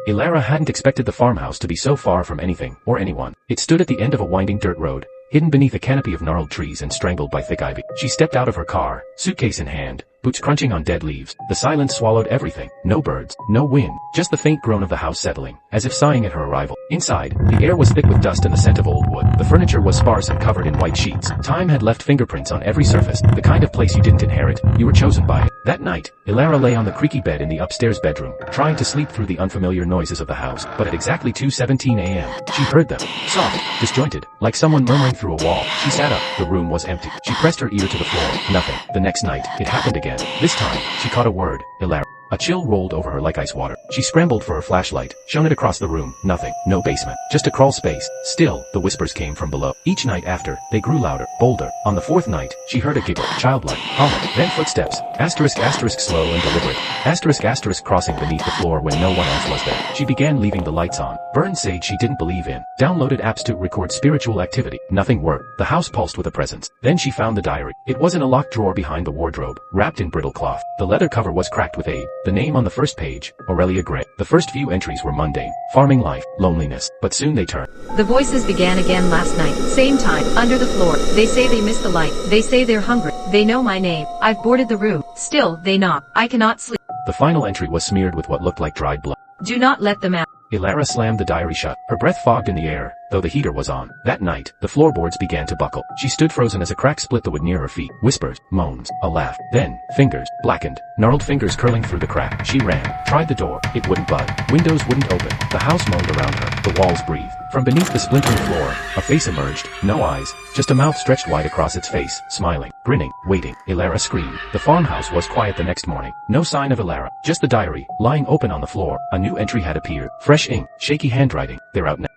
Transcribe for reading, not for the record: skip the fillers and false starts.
Elara hadn't expected the farmhouse to be so far from anything, or anyone. It stood at the end of a winding dirt road, hidden beneath a canopy of gnarled trees and strangled by thick ivy. She stepped out of her car, suitcase in hand, boots crunching on dead leaves. The silence swallowed everything. No birds, no wind, just the faint groan of the house settling, as if sighing at her arrival. Inside, the air was thick with dust and the scent of old wood. The furniture was sparse and covered in white sheets. Time had left fingerprints on every surface, the kind of place you didn't inherit, you were chosen by it. That night, Elara lay on the creaky bed in the upstairs bedroom, trying to sleep through the unfamiliar noises of the house, but at exactly 2:17 a.m., she heard them. Soft, disjointed, like someone murmuring through a wall. She sat up. The room was empty. She pressed her ear to the floor. Nothing. The next night, it happened again. This time, she caught a word. Elara. A chill rolled over her like ice water. She scrambled for her flashlight, shone it across the room. Nothing. No basement. Just a crawl space. Still, the whispers came from below. Each night after, they grew louder, bolder. On the fourth night, she heard a giggle, childlike, hollow. Then footsteps. Asterisk asterisk slow and deliberate. Asterisk asterisk crossing beneath the floor when no one else was there. She began leaving the lights on. Burned sage she didn't believe in. Downloaded apps to record spiritual activity. Nothing worked. The house pulsed with a presence. Then she found the diary. It was in a locked drawer behind the wardrobe, wrapped in brittle cloth. The leather cover was cracked with age. The name on the first page, Aurelia Gray. The first few entries were mundane, farming life, loneliness, but soon they turned. The voices began again last night, same time, under the floor. They say they miss the light. They say they're hungry. They know my name. I've boarded the room. Still, they knock. I cannot sleep. The final entry was smeared with what looked like dried blood. Do not let them out. Elara slammed the diary shut, her breath fogged in the air, though the heater was on. That night, the floorboards began to buckle. She stood frozen as a crack split the wood near her feet. Whispers, moans, a laugh. Then, fingers, blackened, gnarled fingers curling through the crack. She ran, tried the door. It wouldn't budge. Windows wouldn't open. The house moaned around her. The walls breathed. From beneath the splintering floor, a face emerged. No eyes, just a mouth stretched wide across its face, smiling, grinning, waiting. Elara screamed. The farmhouse was quiet the next morning. No sign of Elara, just the diary, lying open on the floor. A new entry had appeared. Fresh ink, shaky handwriting. They're out now.